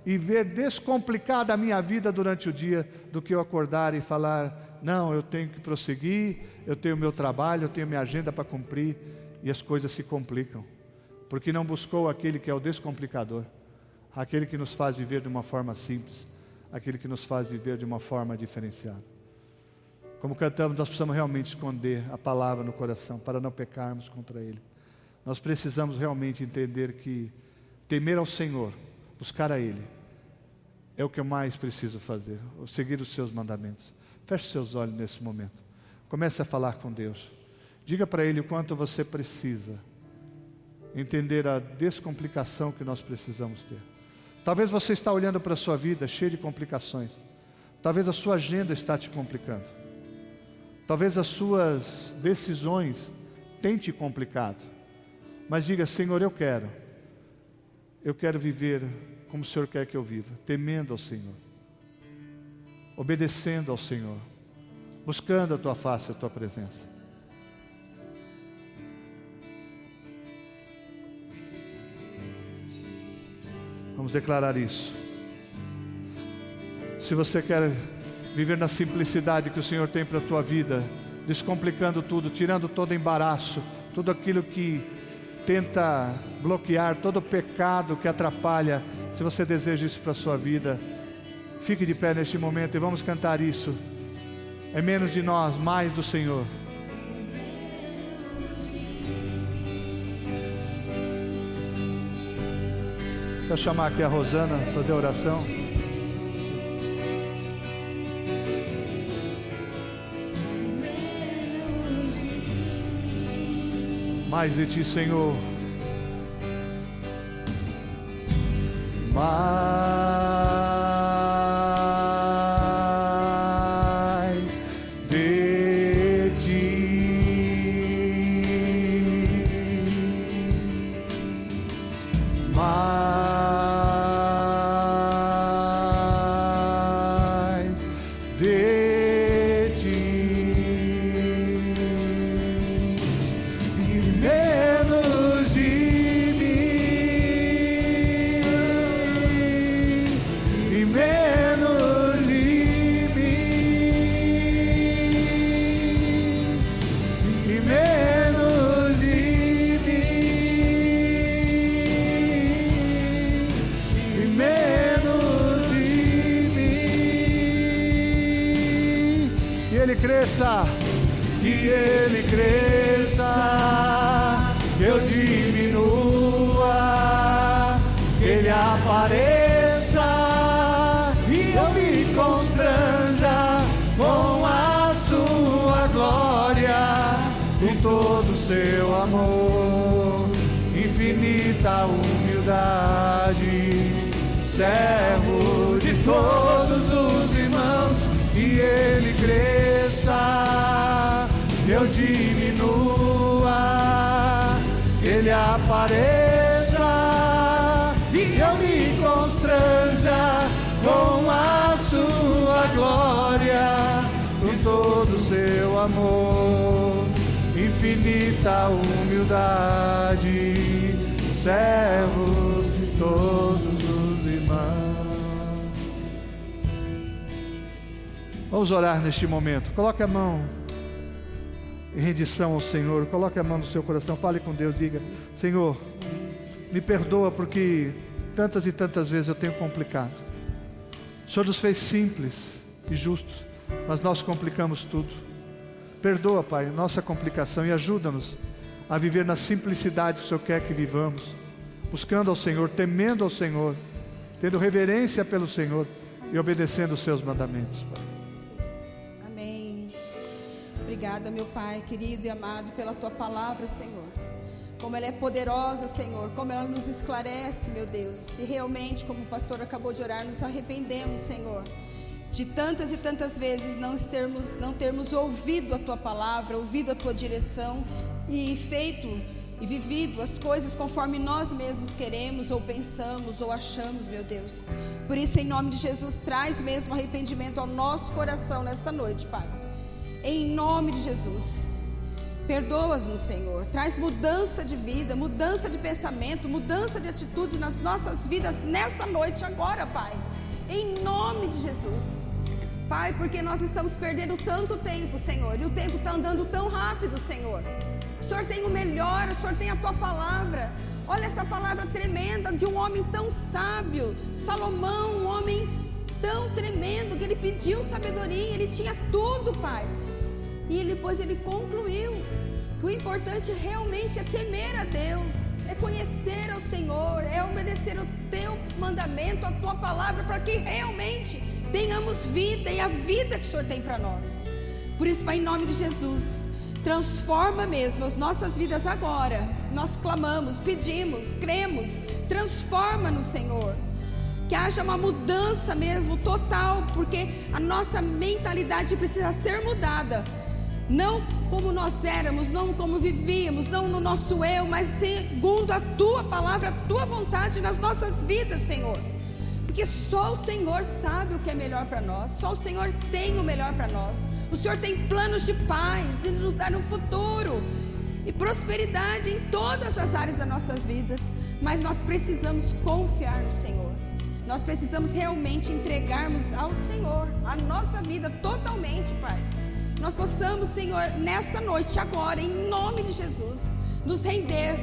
e ver descomplicada a minha vida durante o dia, do que eu acordar e falar, não, eu tenho que prosseguir, eu tenho meu trabalho, eu tenho minha agenda para cumprir, e as coisas se complicam, porque não buscou aquele que é o descomplicador, aquele que nos faz viver de uma forma simples, aquele que nos faz viver de uma forma diferenciada. Como cantamos, nós precisamos realmente esconder a palavra no coração, para não pecarmos contra Ele. Nós precisamos realmente entender que temer ao Senhor, buscar a Ele, é o que eu mais preciso fazer, seguir os seus mandamentos. Feche seus olhos nesse momento, comece a falar com Deus, diga para Ele o quanto você precisa entender a descomplicação que nós precisamos ter. Talvez você está olhando para a sua vida cheia de complicações. Talvez a sua agenda está te complicando. Talvez as suas decisões tenham te complicado. Mas diga: Senhor, eu quero viver como o Senhor quer que eu viva, temendo ao Senhor, obedecendo ao Senhor, buscando a Tua face, a Tua presença. Vamos declarar isso. Se você quer viver na simplicidade que o Senhor tem para a tua vida, descomplicando tudo, tirando todo embaraço, tudo aquilo que tenta bloquear, todo pecado que atrapalha, se você deseja isso para a sua vida, fique de pé neste momento e vamos cantar isso. É menos de nós, mais do Senhor. Vou chamar aqui a Rosana, fazer a oração. Mais de Ti, Senhor. Mais de Ti. Mais de Ti. E menos de mim. E menos de mim. E menos de mim. E menos de mim. E Ele cresça. Que Ele cresça, que eu diminua, que Ele apareça e eu me constranja com a Sua glória e todo o Seu amor, infinita humildade, servo de todos os irmãos. E Ele cresça, eu diminua, Ele apareça e eu me constranja com a Sua glória e todo o Seu amor, infinita humildade, servo de todos os irmãos. Vamos orar neste momento. Coloque a mão em rendição ao Senhor. Coloque a mão no seu coração. Fale com Deus. Diga: Senhor, me perdoa porque tantas e tantas vezes eu tenho complicado. O Senhor nos fez simples e justos, mas nós complicamos tudo. Perdoa, Pai, nossa complicação e ajuda-nos a viver na simplicidade que o Senhor quer que vivamos, buscando ao Senhor, temendo ao Senhor, tendo reverência pelo Senhor e obedecendo os Seus mandamentos, Pai. Obrigada, meu Pai querido e amado, pela Tua palavra, Senhor. Como ela é poderosa, Senhor, como ela nos esclarece, meu Deus. E realmente, como o pastor acabou de orar, nos arrependemos, Senhor, de tantas e tantas vezes não termos ouvido a Tua palavra, ouvido a Tua direção e feito e vivido as coisas conforme nós mesmos queremos, ou pensamos, ou achamos, meu Deus. Por isso, em nome de Jesus, traz mesmo arrependimento ao nosso coração nesta noite, Pai. Em nome de Jesus, perdoa-nos, Senhor, traz mudança de vida, mudança de pensamento, mudança de atitude nas nossas vidas nesta noite agora, Pai, em nome de Jesus, Pai, porque nós estamos perdendo tanto tempo, Senhor, e o tempo está andando tão rápido, Senhor. O Senhor tem o melhor, o Senhor tem a Tua palavra. Olha essa palavra tremenda de um homem tão sábio, Salomão, um homem tão tremendo, que ele pediu sabedoria, ele tinha tudo, Pai. E depois ele concluiu que o importante realmente é temer a Deus, é conhecer ao Senhor, é obedecer o Teu mandamento, a Tua palavra, para que realmente tenhamos vida e a vida que o Senhor tem para nós. Por isso, Pai, em nome de Jesus, transforma mesmo as nossas vidas agora, nós clamamos, pedimos, cremos. Transforma-nos, Senhor. Que haja uma mudança mesmo, total, porque a nossa mentalidade precisa ser mudada. Não como nós éramos, não como vivíamos, não no nosso eu, mas segundo a Tua palavra, a Tua vontade nas nossas vidas, Senhor. Porque só o Senhor sabe o que é melhor para nós, só o Senhor tem o melhor para nós. O Senhor tem planos de paz e nos dar um futuro e prosperidade em todas as áreas das nossas vidas. Mas nós precisamos confiar no Senhor. Nós precisamos realmente entregarmos ao Senhor a nossa vida totalmente, Pai. Nós possamos, Senhor, nesta noite, agora, em nome de Jesus, nos render,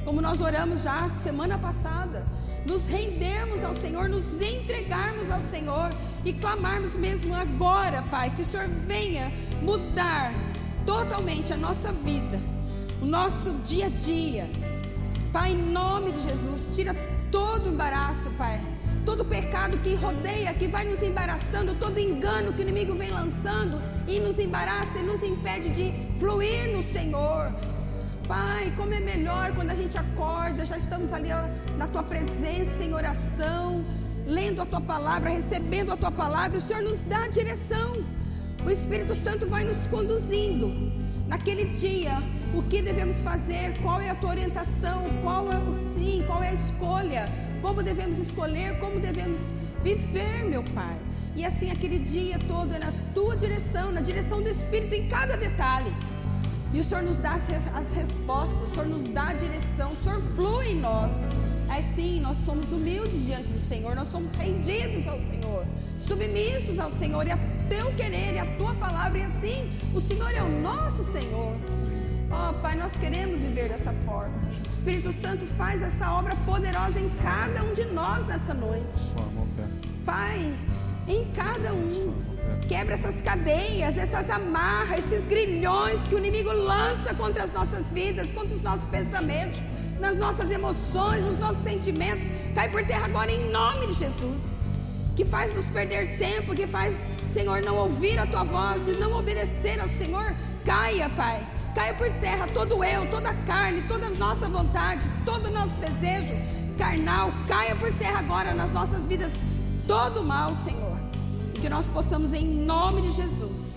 como nós oramos já semana passada, nos rendermos ao Senhor, nos entregarmos ao Senhor e clamarmos mesmo agora, Pai, que o Senhor venha mudar totalmente a nossa vida, o nosso dia a dia. Pai, em nome de Jesus, tira todo o embaraço, Pai, todo pecado que rodeia, que vai nos embaraçando, todo engano que o inimigo vem lançando e nos embaraça e nos impede de fluir no Senhor. Pai, como é melhor quando a gente acorda, já estamos ali na Tua presença em oração, lendo a Tua palavra, recebendo a Tua palavra, e o Senhor nos dá a direção. O Espírito Santo vai nos conduzindo naquele dia, o que devemos fazer, qual é a Tua orientação, qual é o sim, qual é a escolha, como devemos escolher, como devemos viver, meu Pai. E assim aquele dia todo é na Tua direção, na direção do Espírito em cada detalhe. E o Senhor nos dá as respostas, o Senhor nos dá a direção, o Senhor flui em nós. Assim, nós somos humildes diante do Senhor, nós somos rendidos ao Senhor, submissos ao Senhor e a Teu querer e a Tua palavra. E assim, o Senhor é o nosso Senhor. Ó, Pai, nós queremos viver dessa forma. O Espírito Santo faz essa obra poderosa em cada um de nós nessa noite. Pai, em cada um. Quebra essas cadeias, essas amarras, esses grilhões que o inimigo lança contra as nossas vidas, contra os nossos pensamentos, nas nossas emoções, nos nossos sentimentos. Cai por terra agora em nome de Jesus. Que faz nos perder tempo, que faz, Senhor, não ouvir a Tua voz e não obedecer ao Senhor. Caia, Pai. Caia por terra todo eu, toda a carne, toda a nossa vontade, todo o nosso desejo carnal. Caia por terra agora nas nossas vidas todo o mal, Senhor. Que nós possamos, em nome de Jesus,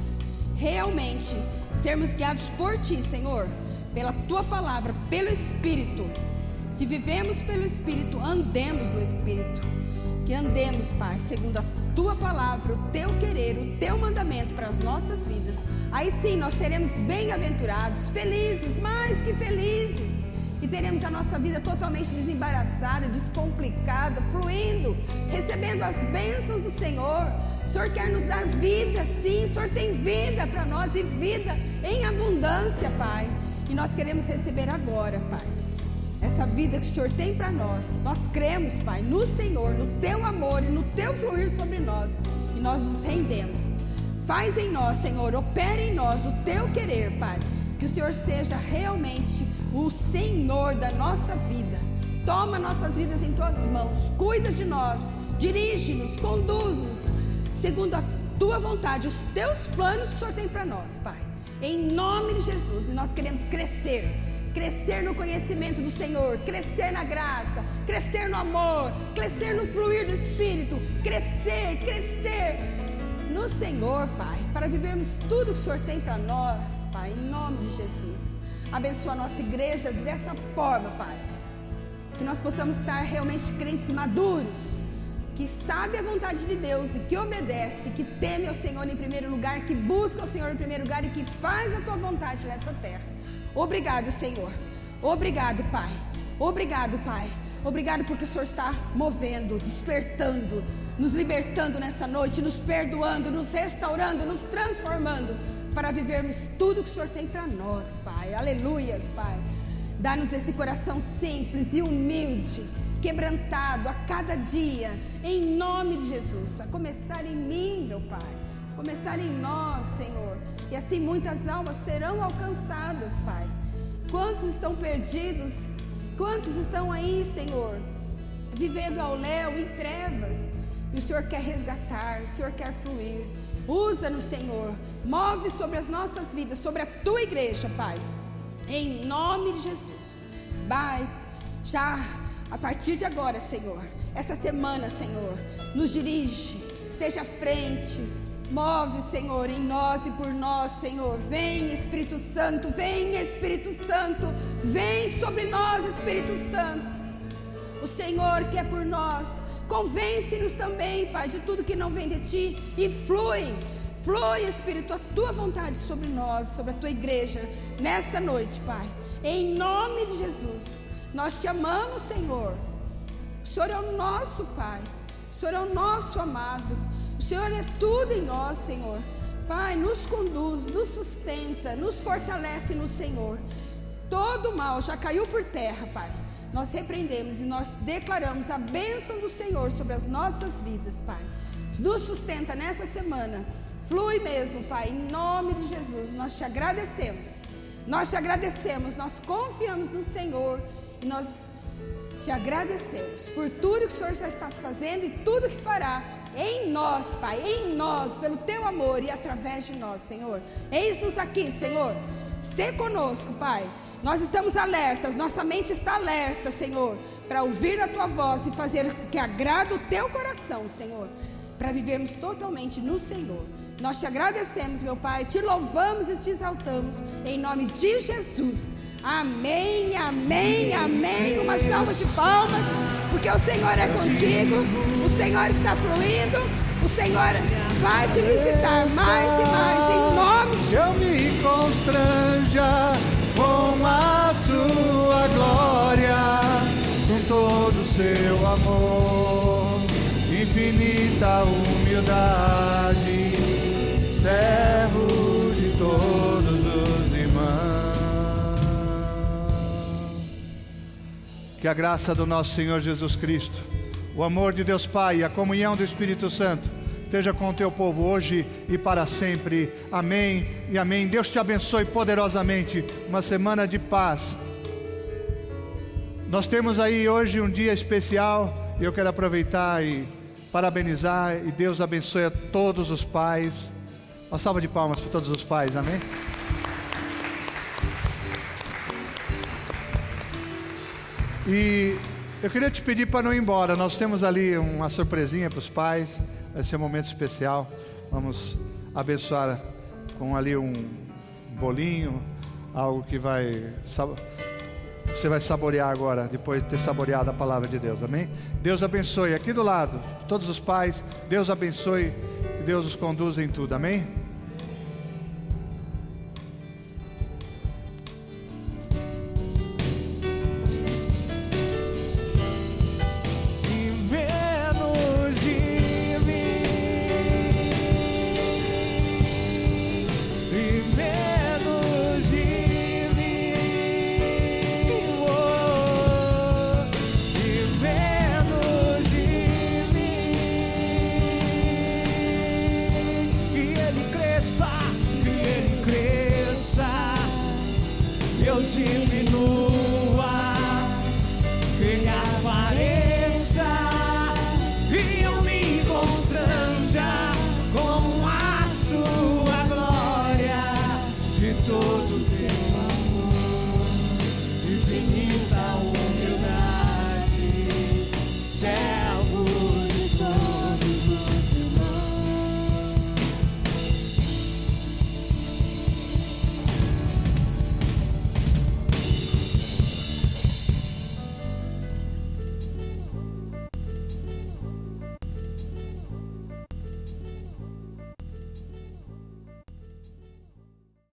realmente sermos guiados por Ti, Senhor, pela Tua palavra, pelo Espírito. Se vivemos pelo Espírito, andemos no Espírito. Que andemos, Pai, segundo a Tua palavra, o Teu querer, o Teu mandamento para as nossas vidas. Aí sim nós seremos bem-aventurados, felizes, mais que felizes. E teremos a nossa vida totalmente desembaraçada, descomplicada, fluindo, recebendo as bênçãos do Senhor. O Senhor quer nos dar vida, sim, o Senhor tem vida para nós e vida em abundância, Pai. E nós queremos receber agora, Pai, essa vida que o Senhor tem para nós. Nós cremos, Pai, no Senhor, no Teu amor e no Teu fluir sobre nós. E nós nos rendemos. Faz em nós, Senhor, opera em nós o Teu querer, Pai. Que o Senhor seja realmente o Senhor da nossa vida. Toma nossas vidas em Tuas mãos. Cuida de nós. Dirige-nos, conduz-nos segundo a Tua vontade, os Teus planos que o Senhor tem para nós, Pai. Em nome de Jesus. E nós queremos crescer no conhecimento do Senhor, crescer na graça, crescer no amor, crescer no fluir do Espírito, crescer no Senhor, Pai, para vivermos tudo que o Senhor tem para nós, Pai, em nome de Jesus. Abençoa a nossa igreja dessa forma, Pai, que nós possamos estar realmente crentes maduros, que sabe a vontade de Deus e que obedece, que teme ao Senhor em primeiro lugar, que busca o Senhor em primeiro lugar e que faz a Tua vontade nessa terra. Obrigado, Senhor. Obrigado, Pai. Obrigado, Pai. Obrigado porque o Senhor está movendo, despertando, nos libertando nessa noite, nos perdoando, nos restaurando, nos transformando para vivermos tudo que o Senhor tem para nós, Pai. Aleluias, Pai. Dá-nos esse coração simples e humilde, quebrantado a cada dia, em nome de Jesus. A começar em mim, meu Pai, começar em nós, Senhor, e assim muitas almas serão alcançadas, Pai. Quantos estão perdidos? Quantos estão aí, Senhor, vivendo ao léu, em trevas? E o Senhor quer resgatar, o Senhor quer fluir. Usa-nos, Senhor, move sobre as nossas vidas, sobre a Tua igreja, Pai, em nome de Jesus. Pai, já a partir de agora, Senhor, essa semana, Senhor, nos dirige, esteja à frente, move, Senhor, em nós e por nós, Senhor. Vem, Espírito Santo, vem, Espírito Santo, vem sobre nós, Espírito Santo. O Senhor que é por nós, convence-nos também, Pai, de tudo que não vem de Ti, e flui, Espírito, a Tua vontade sobre nós, sobre a Tua igreja, nesta noite, Pai, em nome de Jesus. Nós Te amamos, Senhor. O Senhor é o nosso Pai, o Senhor é o nosso amado, o Senhor é tudo em nós, Senhor. Pai, nos conduz, nos sustenta, nos fortalece no Senhor. Todo mal já caiu por terra, Pai. Nós repreendemos e nós declaramos a bênção do Senhor sobre as nossas vidas, Pai. Nos sustenta nessa semana. Flui mesmo, Pai, em nome de Jesus. Nós Te agradecemos. Nós Te agradecemos, nós confiamos no Senhor e nós Te agradecemos por tudo que o Senhor já está fazendo e tudo que fará em nós, Pai, em nós, pelo Teu amor e através de nós, Senhor. Eis-nos aqui, Senhor. Sê conosco, Pai. Nós estamos alertas, nossa mente está alerta, Senhor, para ouvir a Tua voz e fazer o que agrada o Teu coração, Senhor, para vivermos totalmente no Senhor. Nós Te agradecemos, meu Pai, Te louvamos e Te exaltamos, em nome de Jesus. Amém, amém, amém. Uma salva de palmas, porque o Senhor é contigo, o Senhor está fluindo, o Senhor vai te visitar mais e mais, em nome de Jesus. Eu me constranja com a Sua glória, com todo o Seu amor, infinita humildade, servo de todos os irmãos. Que a graça do nosso Senhor Jesus Cristo, o amor de Deus Pai e a comunhão do Espírito Santo esteja com o Teu povo hoje e para sempre. Amém e amém. Deus te abençoe poderosamente. Uma semana de paz. Nós temos aí hoje um dia especial e eu quero aproveitar e parabenizar, e Deus abençoe a todos os pais. Uma salva de palmas para todos os pais, amém? E eu queria te pedir para não ir embora. Nós temos ali uma surpresinha para os pais. Vai ser um momento especial. Vamos abençoar com ali um bolinho, algo que você vai saborear agora, depois de ter saboreado a palavra de Deus, amém? Deus abençoe aqui do lado, todos os pais. Deus abençoe, que Deus os conduza em tudo, amém?